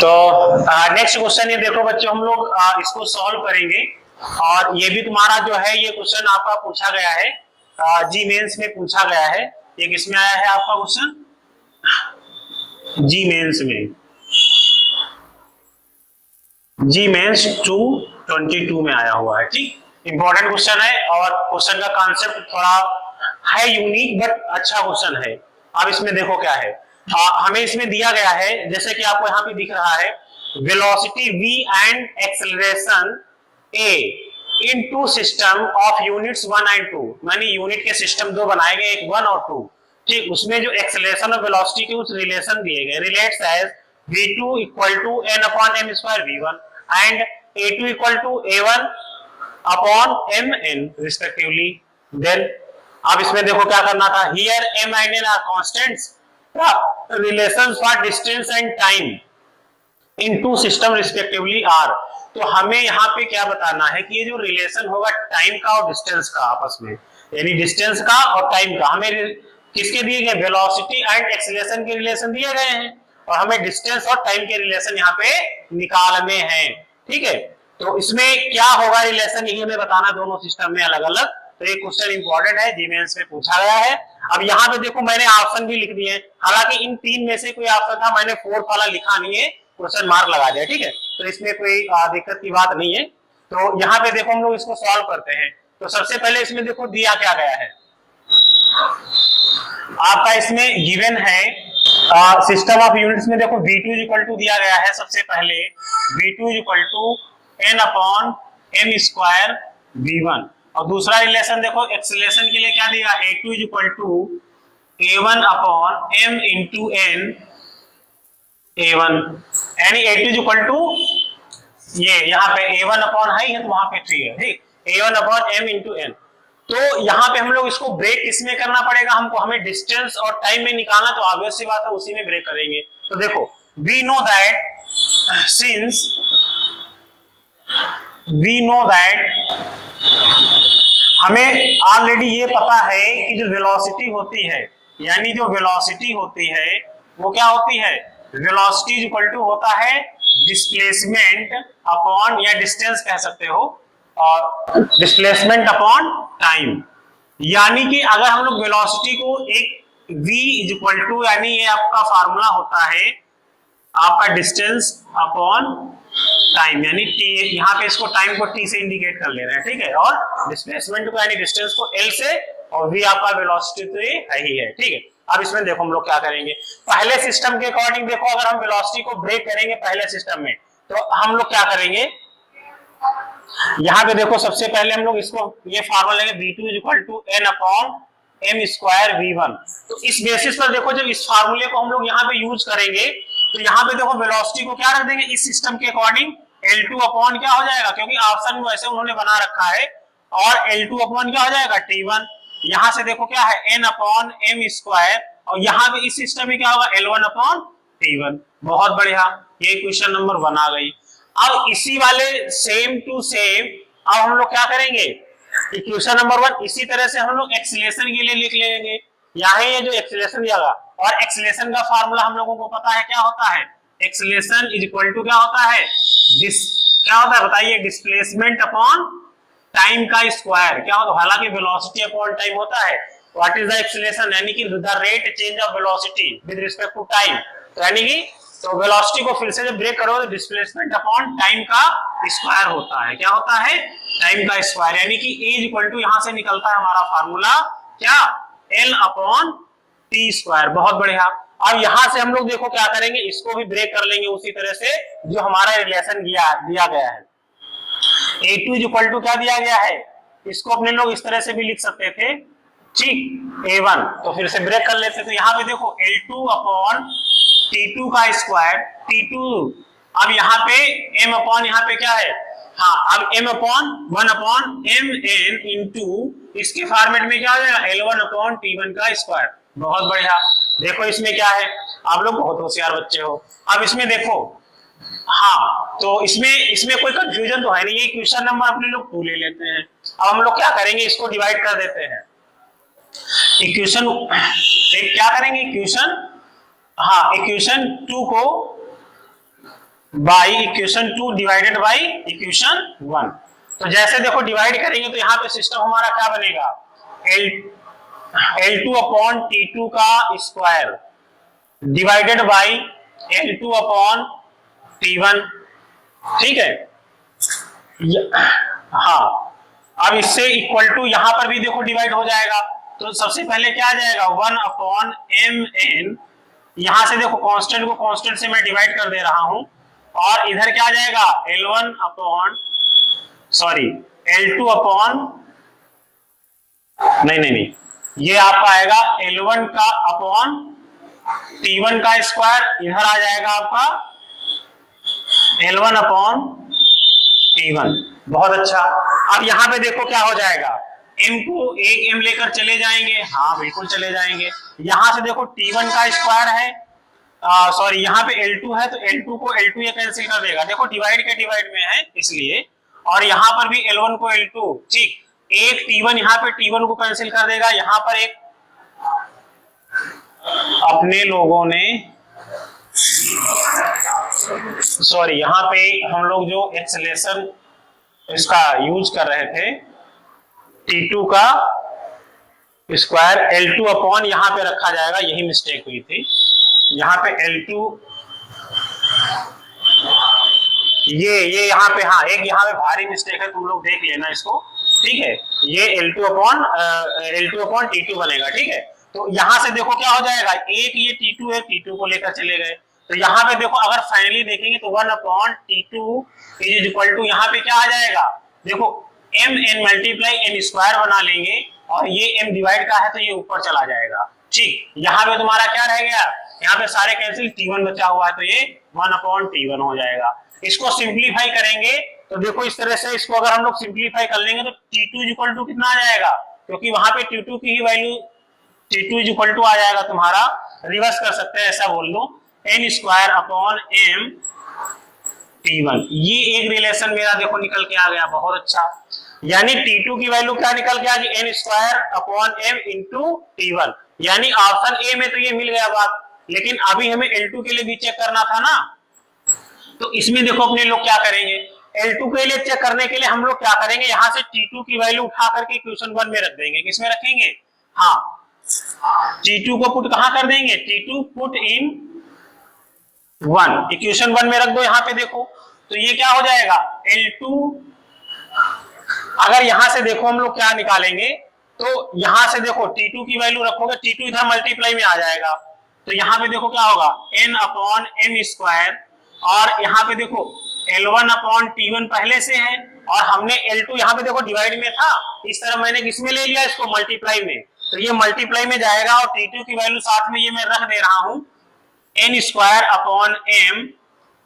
तो next question ये देखो बच्चों, हम लोग इसको सॉल्व करेंगे और ये भी तुम्हारा जो है ये क्वेश्चन आपका पूछा गया है, जी मेंस में पूछा गया है। ये किसमें आया है आपका क्वेश्चन? जी मेंस में, जी मेंस 222 में आया हुआ है। ठीक, इंपॉर्टेंट क्वेश्चन है और क्वेश्चन का कॉन्सेप्ट थोड़ा है यूनिक बट अच्छा क्वेश्चन है। अब इसमें देखो क्या है, हमें इसमें दिया गया है जैसे कि आपको यहाँ पे दिख रहा है velocity v and acceleration a in two system of units 1 and 2, माने यूनिट के सिस्टम दो बनाए गए, एक 1 और 2। ठीक, उसमें जो एक्सेलरेशन और वेलोसिटी के उस रिलेशन दिए गए, relates as v2 equal to n upon m square v1 and a2 equal to a1 upon mn respectively. Then अब इसमें देखो क्या करना था, here m and n are constants, relations for distance and time in two system respectively are. तो हमें यहाँ पे क्या बताना है कि ये जो रिलेशन होगा टाइम का और डिस्टेंस का आपस में, यानी डिस्टेंस का और टाइम का, हमें किसके दिए गए, वेलोसिटी एंड एक्सीलरेशन के रिलेशन दिए गए हैं और हमें डिस्टेंस और टाइम के रिलेशन यहाँ पे निकालने हैं। ठीक है, तो इसमें क्या होगा रिलेशन, यही हमें बताना दोनों सिस्टम में अलग अलग। तो ये क्वेश्चन इंपॉर्टेंट है, जी मेंस में पूछा गया है। अब यहाँ पे देखो मैंने ऑप्शन भी लिख दिए, हालांकि इन तीन में से कोई ऑप्शन था, मैंने फोर्थ वाला लिखा नहीं है, क्वेश्चन मार्क लगा दिया। ठीक है, तो इसमें कोई दिक्कत की बात नहीं है। तो यहाँ पे देखो हम लोग इसको सॉल्व करते हैं। तो सबसे पहले इसमें देखो दिया क्या गया है आपका, इसमें गिवन है सिस्टम ऑफ यूनिट्स में देखो v2 इक्वल टू दिया गया है, सबसे पहले v2 equal to n upon m square v1, और दूसरा रिलेशन देखो एक्सेलरेशन के लिए क्या दिया, a2 equal to a1 upon m into n a1, यानी a2 इक्वल टू ये यहाँ पे a1 अपॉन है तो वहां पे 3 है। ठीक, a1 upon m into n। तो यहाँ पे हम लोग इसको ब्रेक किसमें करना पड़ेगा हमको, हमें डिस्टेंस और टाइम में निकालना, तो ऑब्वियस सी बात है उसी में ब्रेक करेंगे। तो देखो वी नो दैट हमें ऑलरेडी ये पता है कि जो वेलोसिटी होती है, यानी जो वेलोसिटी होती है वो क्या होती है, वेलोसिटी इक्वल टू होता है डिस्प्लेसमेंट अपॉन, या डिस्टेंस कह सकते हो, और डिस्प्लेसमेंट अपॉन टाइम। यानी कि अगर हम लोग वेलोसिटी को एक v इक्वल टू, यानी ये आपका फार्मूला होता है आपका डिस्टेंस अपॉन टाइम, यानी t, यहाँ पे इसको टाइम को t से इंडिकेट कर ले रहे हैं। ठीक है, और डिस्प्लेसमेंट को यानी डिस्टेंस को l से, और v आपका वेलोसिटी तो ये है ही है। ठीक है, अब इसमें देखो हम लोग क्या करेंगे, पहले सिस्टम के अकॉर्डिंग देखो, अगर हम वेलोसिटी को ब्रेक करेंगे पहले सिस्टम में, तो हम लोग क्या करेंगे, यहाँ पे देखो सबसे पहले हम लोग इसको ये फार्मूला लेंगे v2 equal to n upon m square v1। तो इस बेसिस पर देखो जब इस फार्मूले को हम लोग यहाँ पे यूज करेंगे, तो यहाँ पे देखो वेलोसिटी को क्या रख देंगे इस सिस्टम के अकॉर्डिंग L2 अपॉन क्या हो जाएगा, क्योंकि ऑप्शन में वैसे उन्होंने बना रखा है, और L2 अपॉन क्या हो जाएगा T1। यहाँ से देखो क्या है n अपॉन m स्क्वायर, और यहाँ पे इस सिस्टम में क्या होगा L1 अपॉन T1। बहुत बढ़िया, ये क्वेश्चन नंबर 1 आ गई। अब इसी वाले सेम टू सेम अब हम लोग क्या करेंगे, इक्वेशन नंबर 1 इसी तरह से हम लोग एक्सीलरेशन के लिए लिख लेंगे। यहाँ ये जो एक्सीलरेशन दिया गया, और एक्सीलरेशन का फार्मूला हम लोगों को पता है क्या होता है, एक्सीलरेशन इज इक्वल टू क्या होता है, क्या होता है बताइए, डिस्प्लेसमेंट अपॉन टाइम का स्क्वायर। क्या होता है, हालांकि वेलोसिटी अपॉन टाइम होता है, व्हाट इज द एक्सीलरेशन, यानी कि the rate change of velocity with respect to time. तो यानी कि तो वेलोसिटी को फिर से जब ब्रेक करोगे तो डिस्प्लेसमेंट अपॉन टाइम का स्क्वायर होता है। क्या होता है, टाइम का स्क्वायर, यानी कि ए इक्वल टू यहां से निकलता है हमारा फार्मूला क्या, एल अपॉन टी स्क्वायर। बहुत बढ़िया। अब यहां से हम लोग देखो क्या करेंगे, इसको भी ब्रेक कर लेंगे उसी तरह से जो हमारा रिलेशन दिया गया है। A2 इक्वल टू क्या दिया गया है, इसको अपने लोग इस तरह से भी लिख सकते थे, ठीक, A1। तो फिर से ब्रेक कर लेते, तो यहाँ पे देखो L2 अपॉन T2 का स्क्वायर, T2, अब यहाँ पे m अपॉन यहाँ पे क्या है, हाँ, अब m upon 1 upon mn into इसके फॉर्मेट में क्या हो जाएगा L1 अपॉन T1 का स्क्वायर। बहुत बढ़िया, देखो इसमें क्या है, आप लोग बहुत होशियार बच्चे हो। अब इसमें देखो, हाँ, तो इसमें कोई कंफ्यूजन तो है नहीं, ये क्वेश्चन नंबर अपने लोग 2 ले लेते हैं। अब हम लोग क्या करेंगे, इसको डिवाइड कर देते हैं, इक्वेशन क्या करेंगे, इक्वेशन, हाँ, इक्वेशन 2 को by equation 2 divided by equation 1। तो जैसे देखो डिवाइड करेंगे तो यहाँ पे सिस्टम हमारा क्या बनेगा, L2 अपॉन T2 का square divided by L2 upon T1। ठीक है, हाँ अब इससे इक्वल टू यहाँ पर भी देखो डिवाइड हो जाएगा। तो सबसे पहले क्या आ जाएगा 1 अपॉन mn, यहां से देखो कांस्टेंट को कांस्टेंट से मैं डिवाइड कर दे रहा हूं, और इधर क्या आ जाएगा L1 upon sorry L2 upon नहीं ये आपका आएगा L1 का अपॉन T1 का स्क्वायर, इधर आ जाएगा आपका L1 अपॉन T1। बहुत अच्छा। अब यहाँ पे देखो क्या हो जाएगा, m को एक m लेकर चले जाएंगे, हाँ बिल्कुल चले जाएंगे। यहाँ से देखो T1 का स्क्वायर है, सॉरी यहाँ पे L2 है तो L2 को L2 ये कैंसिल कर देगा, देखो डिवाइड के डिवाइड में है इसलिए, और यहाँ पर भी L1 को L2, ठीक, एक T1 यहाँ पे T1 को कैंसिल कर देगा। यहाँ पर एक अपने लोगों ने सॉरी यहाँ पे हम लोग जो एक्सेलेरेशन इसका यूज कर रहे थे T2 का स्क्वायर L2 अपॉन यहाँ पे रखा जाएगा, यही मिस्टेक हुई थी। यहाँ पे L2 ये यहाँ पे, हाँ एक यहाँ पे भारी मिस्टेक है, तुम लोग देख लेना इसको, ठीक है। ये L2 अपॉन T2 बनेगा, ठीक है। तो यहाँ से देखो क्या हो जाएगा, एक ये T2 है, T2 को लेकर चले गए, तो यहाँ पे देखो अगर फाइनली देखेंगे तो 1 upon T2 is equal to यहाँ पे क्या आ जाएगा, देखो mn मल्टीप्लाई n स्क्वायर बना लेंगे, और ये m डिवाइड का है तो ये ऊपर चला जाएगा, ठीक। यहाँ पे तुम्हारा क्या रह गया, यहाँ पे सारे कैंसिल, T1 बचा हुआ है तो ये 1 अपॉन T1 हो जाएगा। इसको सिंप्लीफाई करेंगे तो देखो इस तरह से, इसको अगर हम लोग सिंप्लीफाई कर लेंगे तो T2 इज इक्वल टू कितना आ जाएगा, क्योंकि वहां पे T2 की ही value T2 is equal to आ जाएगा तुम्हारा, रिवर्स कर सकते हैं ऐसा बोल दो, n square upon m T1। ये एक रिलेशन मेरा देखो निकल के आ गया, बहुत अच्छा। यानी T2 की वैल्यू क्या निकल के आ गई, n square upon m into T1, यानी ऑप्शन ए में तो ये मिल गया बात, लेकिन अभी हमें L2 के लिए भी चेक करना था ना। तो इसमें देखो अपने लोग क्या करेंगे, L2 के लिए चेक करने के लिए हम लोग क्या करेंगे, यहाँ से T2 की वैल्यू उठा करके इक्वेशन 1 में रख देंगे। किसमें रखेंगे, हाँ T2 को पुट कहां कर देंगे, T2 पुट इन 1, इक्वेशन 1 में रख दो। यहाँ पे देखो तो ये क्या हो जाएगा L2, अगर यहां से देखो हम लोग क्या निकालेंगे, तो यहां से देखो T2 की वैल्यू रखोगे, T2 इधर मल्टीप्लाई में आ जाएगा, तो यहाँ पे देखो क्या होगा n अपॉन m स्क्वायर, और यहाँ पे देखो L1 अपॉन T1 पहले से है, और हमने L2 यहाँ पे देखो डिवाइड में था, इस तरह मैंने किसमें ले लिया, इसको मल्टीप्लाई में, तो ये मल्टीप्लाई में जाएगा, और T2 की वैल्यू साथ में ये मैं रख दे रहा हूं n square upon m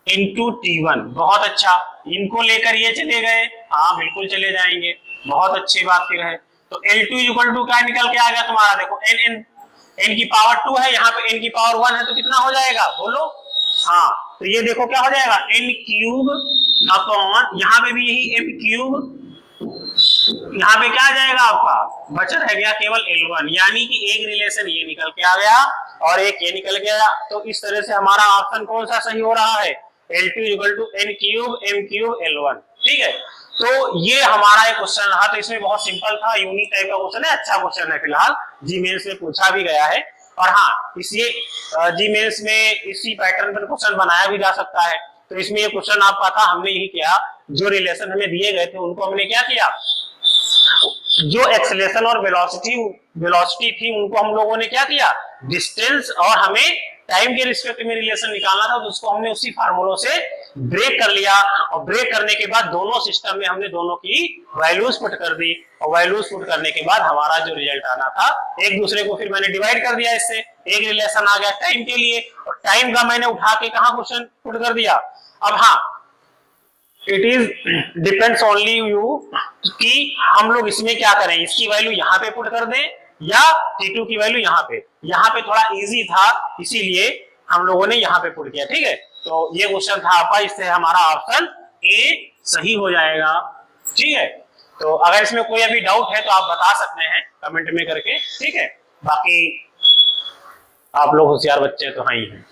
into T1। बहुत अच्छा, इनको लेकर ये चले गए, हाँ बिल्कुल चले जाएंगे, बहुत अच्छी बात फिर है। तो L2 इक्वल टू क्या निकल के आ गया तुम्हारा, देखो n की पावर 2 है, यहाँ पे n की पावर 1 है, तो कितना हो जाएगा बोलो, हाँ तो ये देखो क्या हो जाएगा n क्यूब अपॉन, यहाँ पे भी यही m क्यूब, यहाँ पे क्या आ जाएगा आपका, बचा रह गया केवल L1, यानी कि एक रिलेशन ये निकल के आ गया और एक ये निकल गया। तो इस तरह से हमारा ऑप्शन कौन सा सही हो रहा है, L2 equal to n cube m cube L1, ठीक है। तो ये हमारा एक क्वेश्चन रहा, तो इसमें बहुत सिंपल था, यूनिक टाइप का क्वेश्चन है, अच्छा क्वेश्चन है, फिलहाल जी मेंस में पूछा भी गया है, और हाँ इसी जी मेंस में इसी पैटर्न पर क्वेश्चन बनाया भी जा सकता है। तो इसमें ये क्वेश्चन आपका था, हमने यही किया, जो रिलेशन हमें दिए गए थे उनको हमने क्या किया, जो एक्सेलरेशन और वेलोसिटी थी उनको हम लोगों ने क्या किया, डिस्टेंस, और हमें टाइम के रिस्पेक्ट में रिलेशन निकालना था, तो उसको हमने उसी फार्मूलों से ब्रेक कर लिया, और ब्रेक करने के बाद दोनों सिस्टम में हमने दोनों की वैल्यूज पुट कर दी, और वैल्यूज पुट करने के बाद हमारा जो रिजल्ट आना था, एक दूसरे को फिर मैंने डिवाइड कर दिया, इससे एक रिलेशन आ गया टाइम के लिए, और टाइम का मैंने उठा के कहां क्वेश्चन पुट कर दिया। अब हाँ it is depends only you कि हम लोग इसमें क्या करें, इसकी वैल्यू यहाँ पे पुट कर दें या T2 की वैल्यू यहाँ पे थोड़ा इजी था, इसीलिए हम लोगों ने यहाँ पे पुट किया, ठीक है। तो ये क्वेश्चन था आपका, इससे हमारा ऑप्शन ए सही हो जाएगा, ठीक है। तो अगर इसमें कोई अभी डाउट है तो आप बता सकते हैं कमेंट में करके, ठीक है। बाकी आप लोग होशियार बच्चे तो हाँ ही हैं।